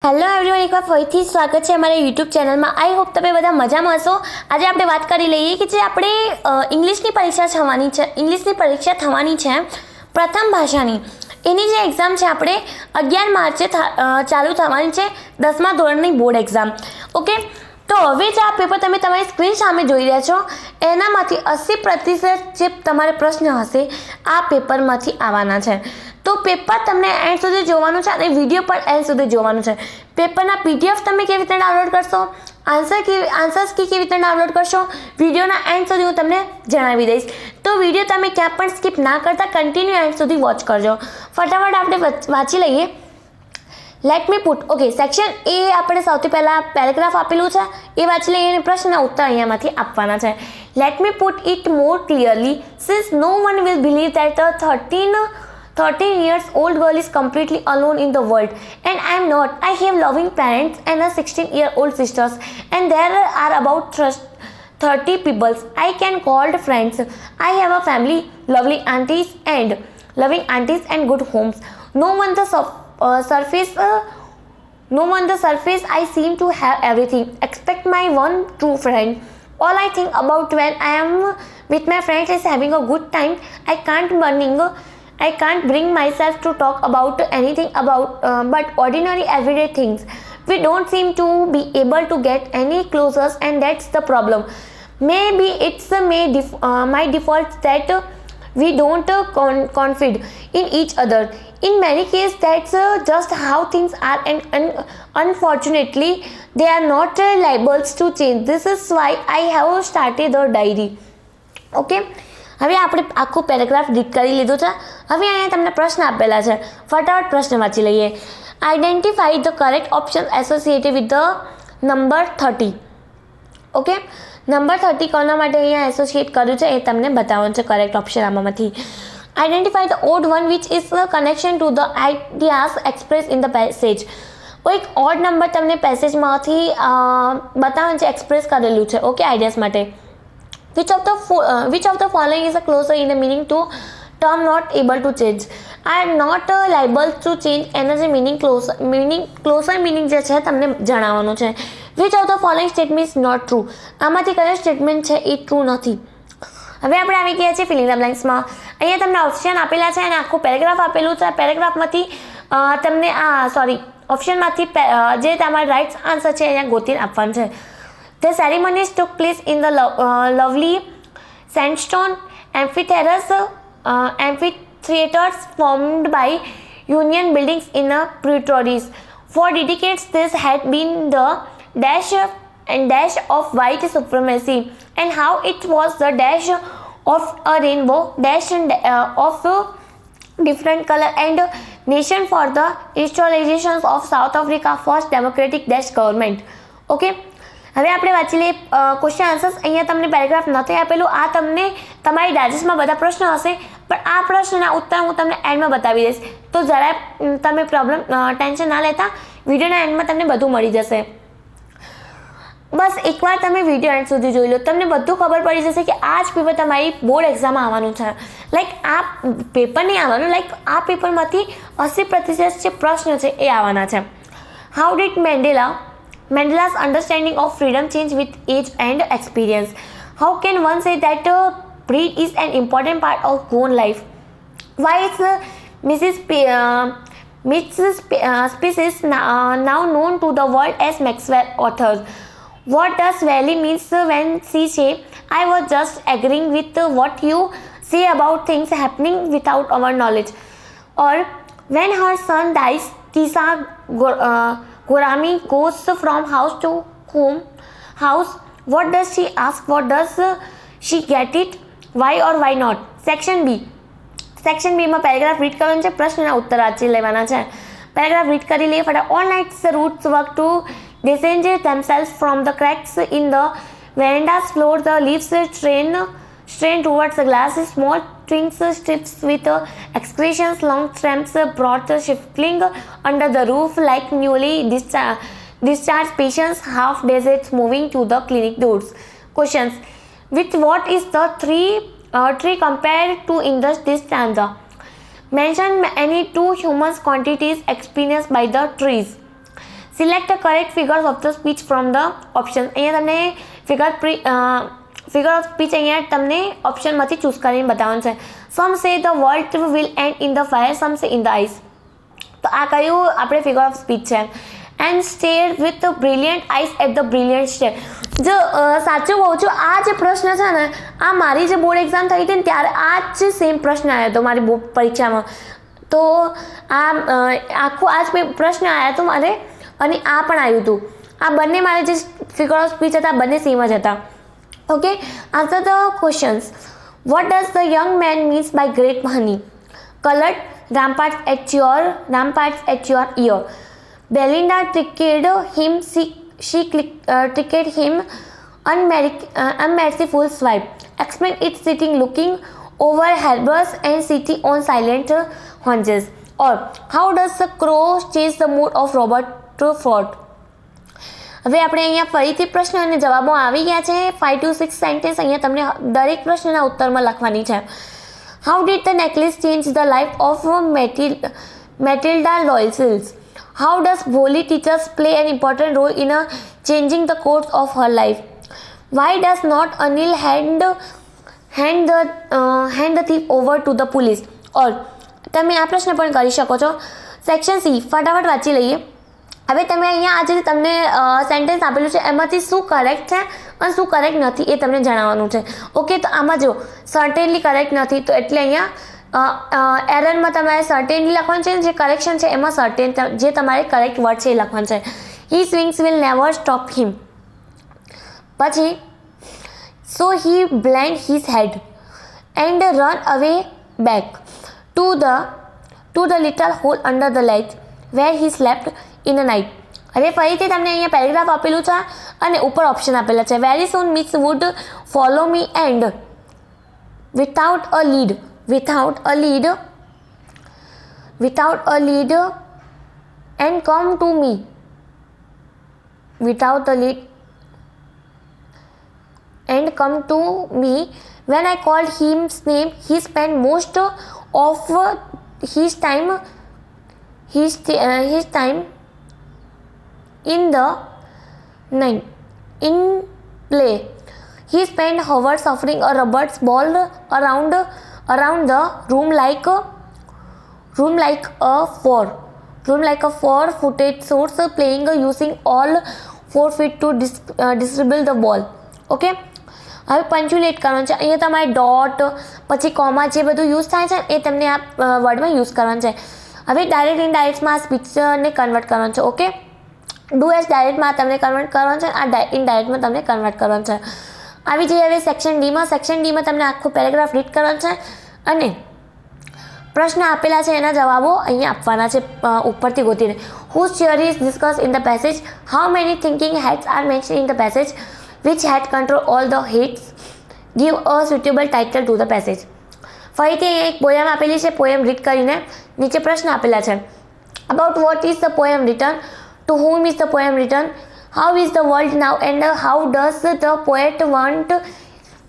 Hello everyone, એકવાર ફરીથી સ્વાગત છે અમારા યુટ્યુબ ચેનલમાં. આઈ હોપ તમે બધા મજામાં હશો. આજે આપણે વાત કરી લઈએ કે જે આપણે ઇંગ્લિશની પરીક્ષા થવાની છે પ્રથમ ભાષાની, એની જે એક્ઝામ છે આપણે 11 માર્ચે ચાલુ થવાની છે, 10મા ધોરણની બોર્ડ એક્ઝામ. ઓકે, તો હવે જે આ પેપર તમે તમારી સ્ક્રીન સામે જોઈ રહ્યા છો એનામાંથી 80% જે તમારે પ્રશ્ન હશે આ પેપરમાંથી આવવાના છે. તો પેપર તમને એન્ડ સુધી જોવાનું છે અને વિડીયો પણ એન્ડ સુધી જોવાનું છે. પેપરના PDF તમે કેવી રીતે ડાઉનલોડ કરશો, આન્સર્સ કી કેવી રીતે ડાઉનલોડ કરશો, વિડીયોના એન્ડ સુધી હું તમને જણાવી દઈશ. તો વિડીયો તમે ક્યાં પણ સ્કીપ ના કરતા કન્ટિન્યુ એન્ડ સુધી વોચ કરજો. ફટાફટ આપણે વાંચી લઈએ. Late me put. Okay, section A આપણે સૌથી પહેલાં પેરેગ્રાફ આપેલું છે એ વાંચી લઈએ અને પ્રશ્ન ઉત્તર અહીંયામાંથી આપવાના છે. Let me put it more clearly, since no one will believe that a 13 years old girl is completely alone in the world, and I am not. I have loving parents and a 16-year-old sisters, and there are about 30 people I can call friends. I have a family, loving aunties and good homes. No one the surface I seem to have everything except my one true friend. All I think about when I am with my friends is having a good time. I can't bring myself to talk about anything but ordinary everyday things. We don't seem to be able to get any closer, and that's the problem. Maybe it's my default that we don't confide in each other. In many cases, that's just how things are, and unfortunately, they are not liable to change. This is why I have started a diary. Okay. હવે આપણે આખું paragraph read કરી લીધું છે. હવે અહીંયા તમને પ્રશ્ન આપેલા છે, ફટાફટ પ્રશ્ન વાંચી લઈએ. Identify the correct option associated with the number 30. Okay, number 30 કોના માટે અહીંયા એસોસિએટ કર્યું છે એ તમને બતાવવાનું છે કરેક્ટ ઓપ્શન આમાંથી. Identify the odd one which is connection to the ideas express in the passage. એક ઓડ નંબર તમને પેસેજમાંથી બતાવવાનું છે, એક્સપ્રેસ કરેલું છે. ઓકે, આઈડિયાઝ માટે. Which of the following is a closer in the meaning to term not able to change? I am not liable to change. એનો જે closer meaning જે છે તમને જણાવવાનું છે. Which of the following statement is not true? આમાંથી કયો statement છે એ ટ્રુ નથી. હવે આપણે આવી ગયા છીએ ફિલિંગ ધ બ્લેન્ક્સમાં. અહીંયા તમને ઓપ્શન આપેલા છે અને આખું પેરેગ્રાફ આપેલું છે. પેરેગ્રાફમાંથી તમને ઓપ્શનમાંથી જે તમારા રાઇટ આન્સર છે અહીંયા ગોતીને આપવાનું છે. The ceremonies took place in the lovely sandstone amphitheaters formed by Union buildings in Pretoria. For decades, this had been the dash of white supremacy, and how it was the dash of a rainbow, of different color and nation for the installations of South Africa first democratic government. Okay. હવે આપણે વાંચી લઈએ question answers. અહીંયા તમને paragraph નથી આપેલું, આ તમને તમારી ડાયજેસ્ટમાં બધા પ્રશ્નો હશે, પણ આ પ્રશ્નના ઉત્તર હું તમને એન્ડમાં બતાવી દઈશ. તો જરા તમે ટેન્શન ના લેતા, વિડીયોના એન્ડમાં તમને બધું મળી જશે. બસ એકવાર તમે વિડીયો એન્ડ સુધી જોઈ લો, તમને બધું ખબર પડી જશે કે આ જ પેપર તમારી બોર્ડ એક્ઝામમાં આવવાનું છે. આ પેપર નહીં આવવાનું, આ પેપરમાંથી 80% જે પ્રશ્ન છે એ આવવાના છે. How did Mandela's understanding of freedom changed with age and experience? How can one say that breed is an important part of one's life? Why is species now known to the world as Maxwell authors? What does Valley means when she say, I was just agreeing with what you say about things happening without our knowledge? Or when her son dies, Kisa Gorami goes from house to house. What does she ask? What does she get it? Why or why not? Section B માં paragraph read કરવાનું છે, પ્રશ્નના ઉત્તર વાંચી લેવાના છે. Paragraph read કરી લઈએ ફટાફટ. All nights the roots work to disengage themselves from the cracks in the veranda's floor. The leaves strain towards the glass. Small twigs strips with excretions, long tramps brought shuffling under the roof like newly discharged patients, half deserts moving to the clinic doors. Questions. With what is the tree compared to in this stanza? Mention any two human quantities experienced by the trees. Select correct figures of the speech from the option. અહીંયા તમને figure of speech અહીંયા તમને ઓપ્શનમાંથી choose કરીને બતાવવાનું છે. Some say the world will end in the fire, some say in the ice. તો આ કયું આપણે ફિગર ઓફ સ્પીચ છે. And stare with brilliant eyes at the brilliant stare. જો સાચું કહું છું, આ જે પ્રશ્ન છે ને, આ મારી જે બોર્ડ એક્ઝામ થઈ હતી ને ત્યારે આ જ સેમ પ્રશ્ન આવ્યો હતો મારી બોર્ડ પરીક્ષામાં. તો આ આખું આ જ પ્રશ્ન આવ્યો હતો મારે, અને આ પણ આવ્યું હતું. આ બંને મારે જે ફિગર ઓફ સ્પીચ હતા બંને સેમ જ હતા. Okay, answer the questions. What does the young man means by great honey? Coloured, ramparts at your ear. Belinda tricked him, she tricked him, unmerciful swipe. Explain it sitting looking over hairbrush and sitting on silent haunches. Or how does the crow change the mood of Robert Ford? હવે આપણે અહીંયા ફરીથી પ્રશ્ન અને જવાબો આવી ગયા છે. 5 to 6 સેન્ટેન્સ અહીંયા તમને દરેક પ્રશ્નના ઉત્તરમાં લખવાની છે. How did the necklace change the life of Matilda Loyals? How does Boli teachers play an important role in changing the course of her life? Why does not Anil hand the thief over to the police? Or તમે આ પ્રશ્ન પણ કરી શકો છો. Section C ફટાફટ વાંચી લઈએ. હવે તમે અહીંયા આજે તમને સેન્ટેન્સ આપેલું છે એમાંથી શું કરેક્ટ છે અને શું કરેક્ટ નથી એ તમને જણાવવાનું છે. ઓકે, તો આમાં જો સર્ટેનલી કરેક્ટ નથી, તો એટલે અહીંયા એરરમાં તમારે સર્ટેનલી લખવાનું છે. જે કરેક્શન છે એમાં સર્ટેન જે તમારે કરેક્ટ વર્ડ છે એ લખવાનું છે. He swings will never stop him. પછી so he blend his head and run away back to the little hole under the leg where he slept in a night. હવે ફરીથી તમને અહીંયા પેરેગ્રાફ આપેલું છે અને ઉપર ઓપ્શન આપેલા છે. Very soon miss would follow me and without a lead and come to me. Without a lead and come to me. When I called hims name he spend most of his time in the night in play. He spent hours suffering a rubber ball around the room like a 4-footed source, playing using all 4 feet to distribute the ball. Okay, હવે પંચ્યુલેટ કરવાનું છે. અહીંયા તમારે dot પછી comma જે બધું use થાય છે એ તમને આ વર્ડમાં યુઝ કરવાનું છે. હવે ડાયરેક્ટ ઇનડાયરેક્ટમાં આ સ્પીચને કન્વર્ટ કરવાનું છે. ઓકે, ડુ એઝ ડાયરેક્ટમાં તમને કન્વર્ટ કરવાનું છે, આ ઇનડાયરેક્ટમાં તમને કન્વર્ટ કરવાનું છે. આવી જઈએ હવે સેક્શન ડીમાં. સેક્શન ડીમાં તમને આખું પેરેગ્રાફ રીડ કરવાનું છે અને પ્રશ્ન આપેલા છે એના જવાબો અહીંયા આપવાના છે ઉપરથી ગોતીને. Whose theory is discuss in the passage? How many thinking heads are mention in the passage? Which head control all the heads? Give a suitable title to the passage. ફરીથી એક પોયમ આપેલી છે. પોયમ રીડ કરીને નીચે પ્રશ્ન આપેલા છે. About what is the poem written? To whom is the poem written? How is the world now and how does the poet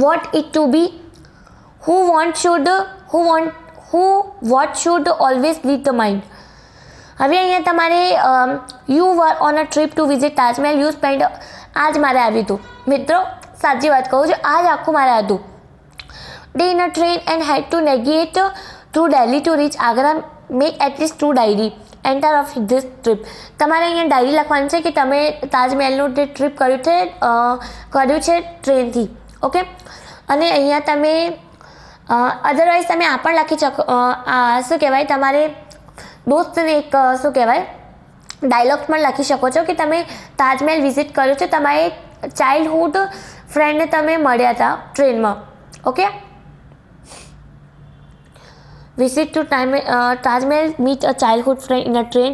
want it to be? What should always lead the mind? હવે અહીંયા તમારે you var on a trip to visit Taj Mahal. You spend આ જ મારે આવ્યું હતું મિત્રો, સાચી વાત કહું છું, આ જ આખું મારે હતું. Day in a train and had to negotiate through Delhi to reach Agra. Make at least 2 diary enter of this trip. તમારે અહીંયા ડાયરી લખવાની છે કે તમે તાજમહેલનું જે ટ્રીપ કર્યું છે ટ્રેનથી. ઓકે, અને અહીંયા તમે અધરવાઇઝ તમે આ પણ લખી શકો. શું કહેવાય, તમારે દોસ્તને એક શું કહેવાય ડાયલોગ્સ પણ લખી શકો છો કે તમે તાજમહેલ વિઝિટ કર્યો છે, તમારે ચાઇલ્ડહુડ ફ્રેન્ડને તમે મળ્યા હતા ટ્રેનમાં. Okay, visit to Taj Mahal meet a childhood friend in a train.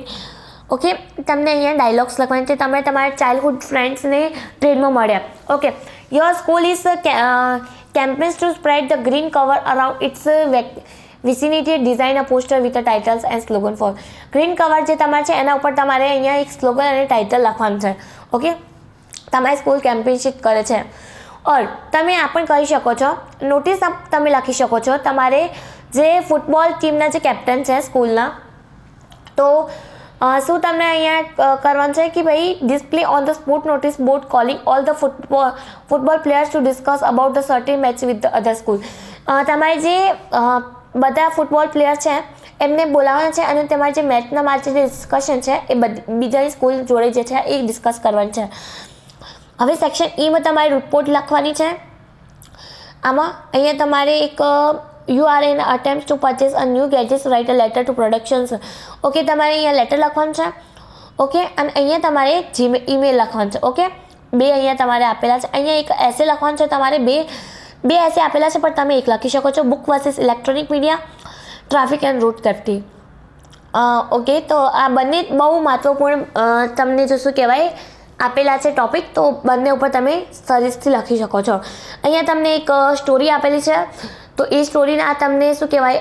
Okay, તમને અહીંયા ડાયલોગ્સ લખવાની છે. તમે તમારા ચાઇલ્ડહુડ ફ્રેન્ડ્સને ટ્રેનમાં મળ્યા. Okay, your school is campaigns to spread the green cover around its vicinity. Design a poster with the titles and slogan for green cover જે તમારે છે એના ઉપર તમારે અહીંયા એક સ્લોગન અને ટાઇટલ લખવાનું છે. ઓકે, તમારી સ્કૂલ કેમ્પેનશીપ કરે છે. ઓર તમે આ પણ કરી શકો છો, નોટિસ તમે લખી શકો છો. તમારે જે ફૂટબોલ ટીમના જે કેપ્ટન છે સ્કૂલના, તો શું તમને અહીંયા કરવાનું છે કે ભાઈ display on the spot notice board calling all the football players to discuss about the certain match with the other school. તમારે જે બધા ફૂટબોલ પ્લેયર છે એમને બોલાવવાના છે અને તમારે જે મેચના માટે જે ડિસ્કશન છે એ બીજાની સ્કૂલ જોડે જે છે એ ડિસ્કસ કરવાની છે. હવે સેક્શન ઈમાં તમારે રિપોર્ટ લખવાની છે. આમાં અહીંયા તમારે એક you are an attempt to purchase a new gadgets write a letter to productions. Okay, તમારે અહીંયા લેટર લખવાનું છે. ઓકે, અને અહીંયા તમારે ઈમેલ લખવાનું છે. ઓકે, 2 અહીંયા તમારે આપેલા છે. અહીંયા એક એસે લખવાનું છે. તમારે બે એસે આપેલા છે પણ તમે એક લખી શકો છો. Book versus electronic media, traffic and road safety. Okay, તો આ બંને બહુ મહત્વપૂર્ણ તમને જો શું કહેવાય આપેલા છે ટોપિક, તો બંને ઉપર તમે સરીસથી લખી શકો છો. અહીંયા તમને એક સ્ટોરી આપેલી છે, તો એ સ્ટોરીના તમને શું કહેવાય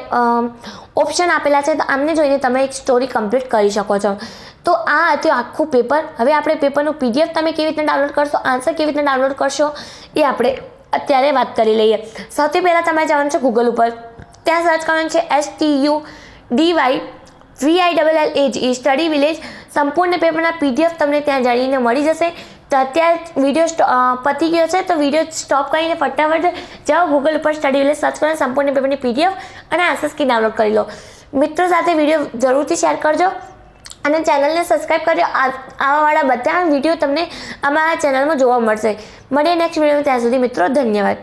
ઓપ્શન આપેલા છે, તો આમને જોઈને તમે એક સ્ટોરી કમ્પ્લીટ કરી શકો છો. તો આ હતું આખું પેપર. હવે આપણે પેપરનું PDF તમે કેવી રીતે ડાઉનલોડ કરશો, આન્સર કેવી રીતે ડાઉનલોડ કરશો એ આપણે અત્યારે વાત કરી લઈએ. સૌથી પહેલાં તમારે જવાનું છે ગૂગલ ઉપર. ત્યાં સર્ચ કરવાનું છે STUDYVILLAGE સ્ટડી વિલેજ. સંપૂર્ણ પેપરના PDF તમને ત્યાં જઈને મળી જશે. તો અત્યારે વિડીયો પતી ગયો છે, તો વિડીયો સ્ટોપ કરીને ફટાફટ જાઓ ગૂગલ ઉપર સ્ટડી વિલેજ સર્ચ કરીને સંપૂર્ણ પેપરની PDF અને આન્સર કી ડાઉનલોડ કરી લો. મિત્રો સાથે વિડીયો જરૂરથી શેર કરજો અને ચેનલને સબસ્ક્રાઈબ કરજો. આવાવાળા બધા વિડીયો તમને અમારા ચેનલમાં જોવા મળશે. મળીએ નેક્સ્ટ વિડીયોમાં. ત્યાં સુધી મિત્રો ધન્યવાદ.